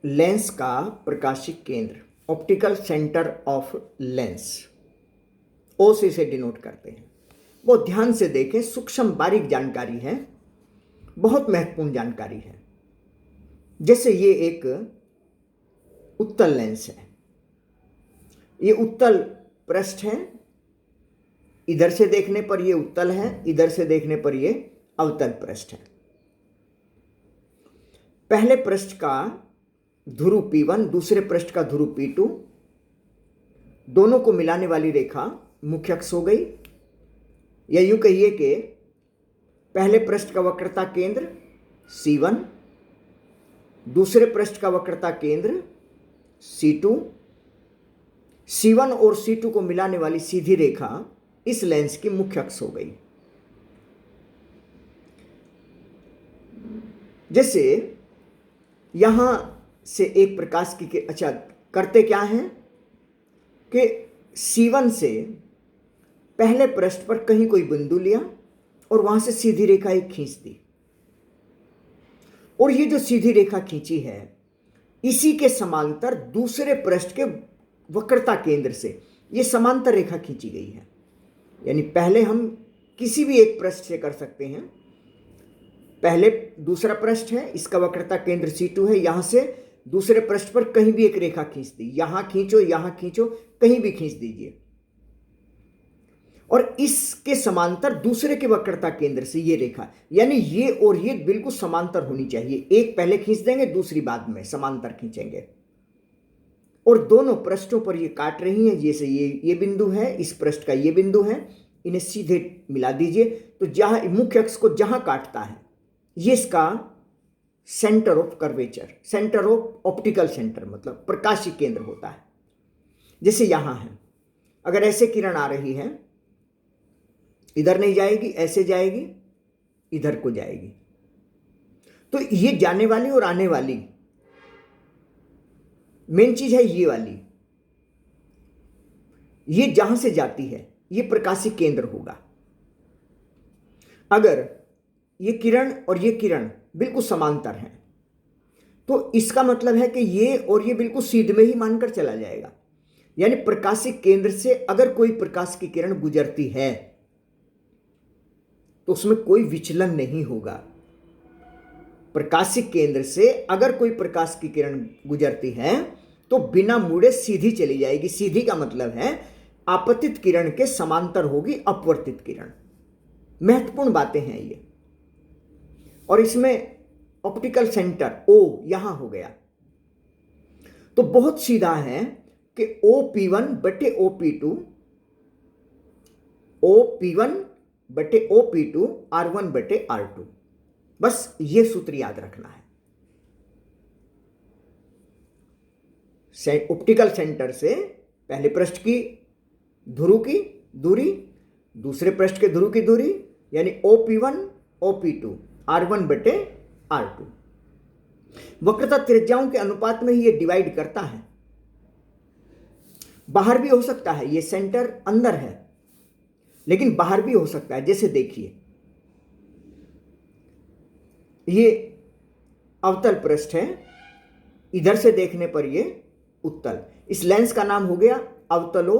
Lens का प्रकाशिक केंद्र, optical centre of lens, ओ से इसे डिनोट करते हैं। बहुत ध्यान से देखें, सूक्ष्म बारीक जानकारी है, बहुत महत्वपूर्ण जानकारी है। जैसे ये एक उत्तल लेंस है, ये उत्तल पृष्ठ है, इधर से देखने पर ये उत्तल है, इधर से देखने पर ये अवतल पृष्ठ है। पहले पृष्ठ का ध्रुव P1, दूसरे पृष्ठ का ध्रुव P2, दोनों को मिलाने वाली रेखा मुख्य अक्ष हो गई। या यूं कहिए कि पहले पृष्ठ का वक्रता केंद्र C1, दूसरे पृष्ठ का वक्रता केंद्र C2, C1 और C2 को मिलाने वाली सीधी रेखा इस लेंस की मुख्य अक्ष हो गई। जैसे यहां से एक प्रकाश की अच्छा करते क्या है कि C1 से पहले पृष्ठ पर कहीं कोई बिंदु लिया और वहां से सीधी रेखा एक खींच दी, और ये जो सीधी रेखा खींची है इसी के समांतर दूसरे पृष्ठ के वक्रता केंद्र से ये समांतर रेखा खींची गई है। यानी पहले हम किसी भी एक पृष्ठ से कर सकते हैं। पहले दूसरा पृष्ठ है, इसका वक्रता केंद्र C2 है, यहां से दूसरे पृष्ठ पर कहीं भी एक रेखा खींच दी, यहां खींचो, कहीं भी खींच दीजिए, और इसके समांतर दूसरे के वक्रता केंद्र से ये रेखा, यानी ये और ये बिल्कुल समांतर होनी चाहिए। एक पहले खींच देंगे, दूसरी बाद में समांतर खींचेंगे, और दोनों पृष्ठों पर ये काट रही हैं। जैसे ये बिंदु है, इस पृष्ठ का ये बिंदु है, इन्हें सीधे मिला दीजिए। तो जहां मुख्य अक्ष को जहां काटता है ये इसका centre of curvature, centre of optical centre, मतलब प्रकाशिक केंद्र होता है। जैसे यहां है, अगर ऐसे किरण आ रही है, इधर नहीं जाएगी, ऐसे जाएगी, इधर को जाएगी, तो ये जाने वाली और आने वाली मेन चीज है ये वाली, ये जहां से जाती है ये प्रकाशिक केंद्र होगा। अगर ये किरण और ये किरण बिल्कुल समांतर हैं तो इसका मतलब है कि ये और ये बिल्कुल सीध में ही मानकर चला जाएगा। यानी प्रकाशिक केंद्र से अगर कोई प्रकाश की किरण गुजरती है तो उसमें कोई विचलन नहीं होगा। प्रकाशिक केंद्र से अगर कोई प्रकाश की किरण गुजरती है तो बिना मुड़े सीधी चली जाएगी। सीधी का मतलब है आपतित किरण के समांतर होगी अपवर्तित किरण। महत्वपूर्ण बातें हैं ये। और इसमें ऑप्टिकल सेंटर O यहां हो गया, तो बहुत सीधा है कि OP1 बटे OP2, OP1 बटे OP2, R1 बटे R2। बस ये सूत्र याद रखना है। ऑप्टिकल सेंटर से पहले पृष्ठ की ध्रुव की दूरी, दूसरे पृष्ठ के ध्रुव की दूरी, यानी OP1 OP2 R1 बटे R2। वक्रता त्रिज्याओं के अनुपात में ही ये डिवाइड करता है। बाहर भी हो सकता है, ये सेंटर अंदर है लेकिन बाहर भी हो सकता है। जैसे देखिए ये अवतल पृष्ठ है, इधर से देखने पर ये उत्तल, इस लेंस का नाम हो गया अवतलो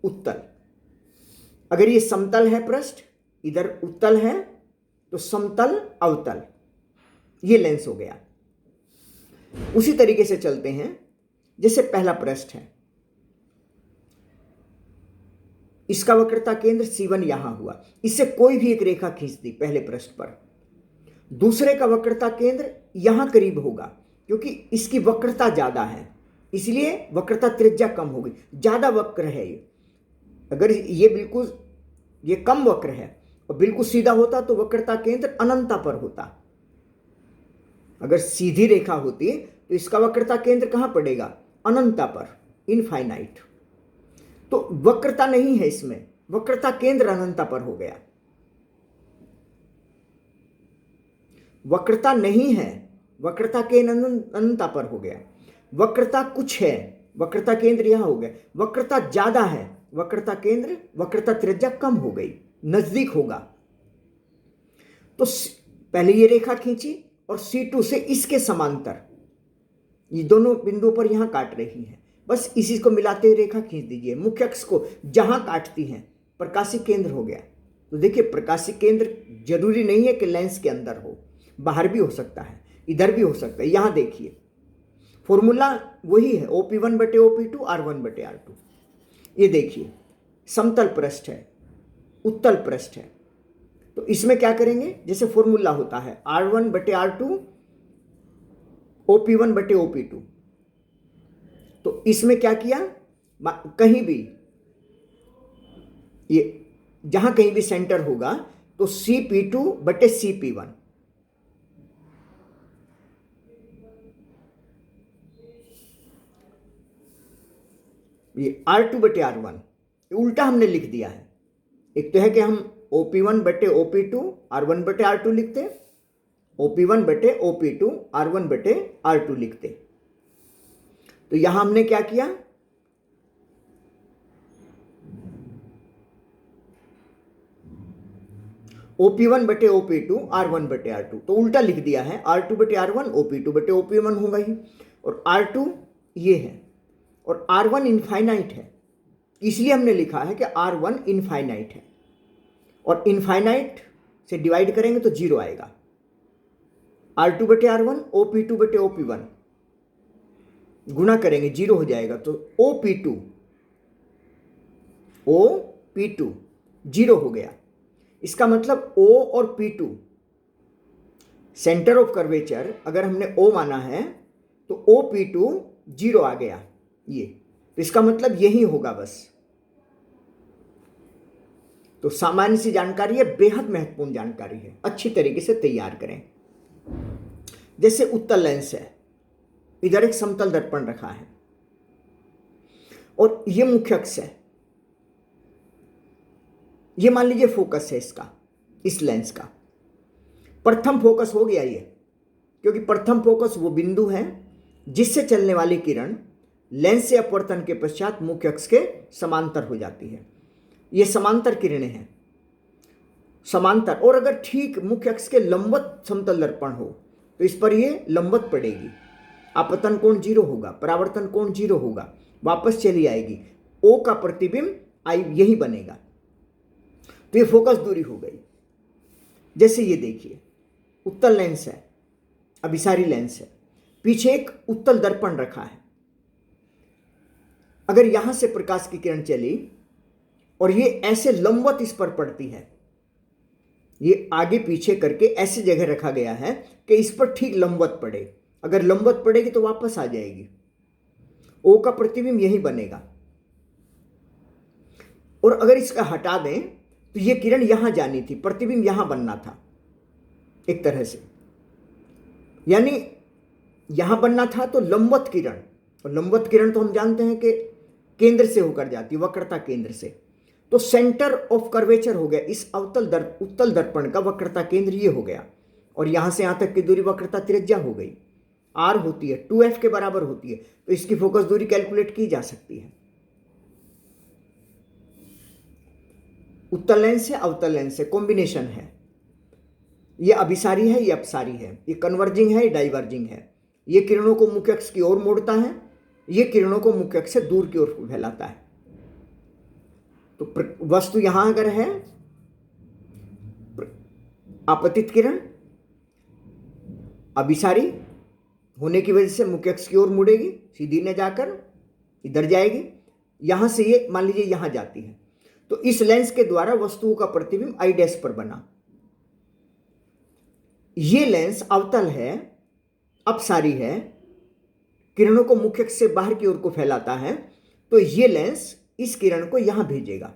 उत्तल। अगर ये समतल है पृष्ठ, इधर उत्तल है, तो समतल अवतल, ये लेंस हो गया। उसी तरीके से चलते हैं। जैसे पहला पृष्ठ है, इसका वक्रता केंद्र C1 यहां हुआ, इससे कोई भी एक रेखा खींच दी पहले पृष्ठ पर। दूसरे का वक्रता केंद्र यहां करीब होगा क्योंकि इसकी वक्रता ज्यादा है, इसलिए वक्रता त्रिज्या कम होगी। ज्यादा वक्र है ये। अगर ये बिल्कुल ये कम वक्र है और बिल्कुल सीधा होता तो वक्रता केंद्र अनंता पर होता। अगर सीधी रेखा होती तो इसका वक्रता केंद्र कहां पड़ेगा? अनंता पर, इनफाइनाइट। तो वक्रता नहीं है इसमें, वक्रता केंद्र अनंता पर हो गया। वक्रता नहीं है, वक्रता केंद्र अनंता पर हो गया। वक्रता कुछ है, वक्रता केंद्र यहां हो गया। वक्रता ज्यादा है, वक्रता केंद्र, वक्रता त्रिज्या कम हो गई, नजदीक होगा। तो पहले ये रेखा खींची और C2 से इसके समांतर ये दोनों बिंदुओं पर यहाँ काट रही हैं, बस इसी को मिलाते हुए रेखा खींच दीजिए। मुख्य अक्ष को जहाँ काटती हैं प्रकाशीय केंद्र हो गया। तो देखिए प्रकाशीय केंद्र जरूरी नहीं है कि लेंस के अंदर हो, बाहर भी हो सकता है, इधर भी हो सकता है। यहाँ देखिए फॉर्मूला वही है, OP1/OP2 R1/R2। ये देखिए समतल पृष्ठ है, उत्तल पृष्ठ है, तो इसमें क्या करेंगे, जैसे फॉर्मूला होता है R1/R2 OP1/OP2। तो इसमें क्या किया, कहीं भी ये जहां कहीं भी सेंटर होगा तो CP2/CP1। ये R2/R1 उल्टा हमने लिख दिया है। एक तो है कि हम OP1/OP2 R1/R2 लिखते, OP1/OP2 R1/R2 लिखते। तो यहां हमने क्या किया, OP1/OP2 R1/R2, तो उल्टा लिख दिया है। R2/R1 OP2/OP1 होगा ही, और R2 ये है और R1 इनफाइनाइट है, इसलिए हमने लिखा है कि R1 इनफाइनाइट है, और इनफाइनाइट से डिवाइड करेंगे तो 0 आएगा। R2/R1 OP2/OP1 गुणा करेंगे 0 हो जाएगा, तो OP2 0 हो गया। इसका मतलब O और P2 सेंटर ऑफ कर्वेचर अगर हमने O माना है तो OP2 0 आ गया ये, तो इसका मतलब यही होगा बस। तो सामान्य सी जानकारी है, बेहद महत्वपूर्ण जानकारी है, अच्छी तरीके से तैयार करें। जैसे उत्तल लेंस है, इधर एक समतल दर्पण रखा है और ये मुख्य अक्ष है, ये मान लीजिए फोकस है इसका, इस लेंस का प्रथम फोकस हो गया ये, क्योंकि प्रथम फोकस वो बिंदु है जिससे चलने वाली किरण लेंस से अपवर्तन के पश्चात मुख्य अक्ष के समांतर हो जाती है। ये समांतर किरणें हैं, समांतर। और अगर ठीक मुख्य अक्ष के लंबवत समतल दर्पण हो तो इस पर ये लंबवत पड़ेगी, आपतन कोण 0 होगा, परावर्तन कोण 0 होगा, वापस चली आएगी, O का प्रतिबिंब यही बनेगा। तो ये फोकस दूरी हो गई। जैसे ये देखिए उत्तल लेंस है, अभिसारी लेंस है, पीछे एक उत्तल दर्पण रखा है। अगर यहां से प्रकाश की किरण चली और ये ऐसे लंबवत इस पर पड़ती है, ये आगे पीछे करके ऐसी जगह रखा गया है कि इस पर ठीक लंबवत पड़े। अगर लंबवत पड़ेगी तो वापस आ जाएगी, O का प्रतिबिंब यही बनेगा। और अगर इसका हटा दें तो ये किरण यहां जानी थी, प्रतिबिंब यहां बनना था एक तरह से, यानी यहां बनना था तो लंबवत किरण, और लंबवत किरण तो हम जानते हैं कि केंद्र से होकर जाती, वक्रता केंद्र से। तो सेंटर ऑफ कर्वेचर हो गया इस उत्तल दर्पण का, वक्रता केंद्र ये हो गया, और यहां से यहां तक की दूरी वक्रता त्रिज्या हो गई, R होती है 2F के बराबर होती है, तो इसकी फोकस दूरी कैलकुलेट की जा सकती है। उत्तल लेंस है, अवतल लेंस है, कॉम्बिनेशन है। ये अभिसारी है, ये अपसारी है, ये कन्वर्जिंग है, ये डाइवर्जिंग है। ये किरणों को मुख्य अक्ष की ओर मोड़ता है, ये किरणों को मुख्य अक्ष से दूर की ओर फैलाता है। तो वस्तु यहां अगर है आपतित किरण अभिसारी होने की वजह से मुख्य अक्ष की ओर मुड़ेगी, सीधी न जाकर इधर जाएगी, यहां से ये मान लीजिए यहां जाती है, तो इस लेंस के द्वारा वस्तुओं का प्रतिबिंब I' पर बना। ये लेंस अवतल है, अपसारी है, किरणों को मुख्य अक्ष से बाहर की ओर को फैलाता है, तो ये लेंस इस किरण को यहां भेजेगा।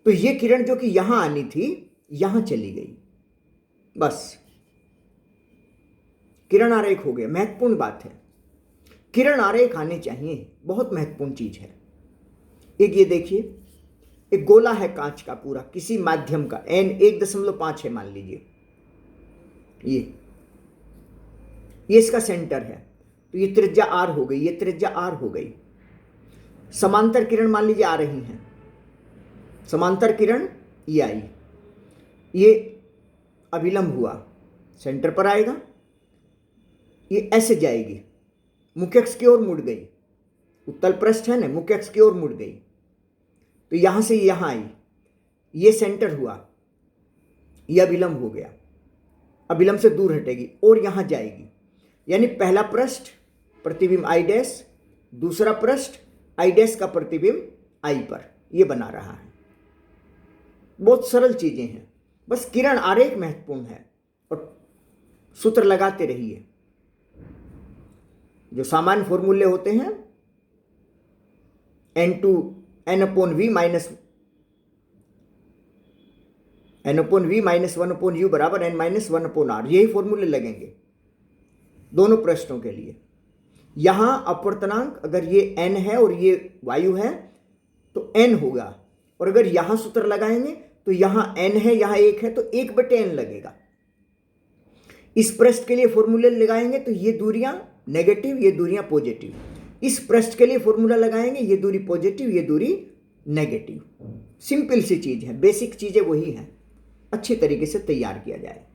तो ये किरण जो कि यहां आनी थी यहां चली गई, बस किरण आरेख हो गया। महत्वपूर्ण बात है, किरण आरेख आने चाहिए, बहुत महत्वपूर्ण चीज है। एक ये देखिए, एक गोला है कांच का पूरा, किसी माध्यम का, n 1.5 है मान लीजिए, ये इसका सेंटर है, तो ये त्रिज्या R हो गई, ये त्रिज्या R हो गई। समांतर किरण मान लीजिए आ रही हैं, समांतर किरण ये आई, ये अभिलंब हुआ, सेंटर पर आएगा, ये ऐसे जाएगी, मुख्य अक्ष की ओर मुड़ गई, उत्तल पृष्ठ है ना, मुख्य अक्ष की ओर मुड़ गई, तो यहां से यहां आई, ये सेंटर हुआ, ये अभिलंब हो गया, अभिलंब से दूर हटेगी और यहां जाएगी। यानी पहला पृष्ठ प्रतिबिंब आई डैश, दूसरा पृष्ठ आई डैश का प्रतिबिंब आई पर, ये बना रहा है। बहुत सरल चीजें हैं, बस किरण आरेख महत्वपूर्ण है और सूत्र लगाते रहिए। जो सामान्य फॉर्मूले होते हैं n/v माइनस 1/u बराबर n-1/r, यही फॉर्मूले लगेंगे दोनों पृष्ठों के लिए। यहां अपवर्तनांक अगर ये n है और ये वायु है तो n होगा, और अगर यहां सूत्र लगाएंगे तो यहां n है, यहां 1 है, तो 1/n लगेगा। इस पृष्ठ के लिए फॉर्मूले लगाएंगे तो ये दूरियां नेगेटिव, ये दूरियां पॉजिटिव। इस पृष्ठ के लिए फॉर्मूला लगाएंगे, ये दूरी पॉजिटिव, ये दूरी नेगेटिव। सिंपल सी चीज है, बेसिक चीजें वही हैं, अच्छी तरीके से तैयार किया जाए।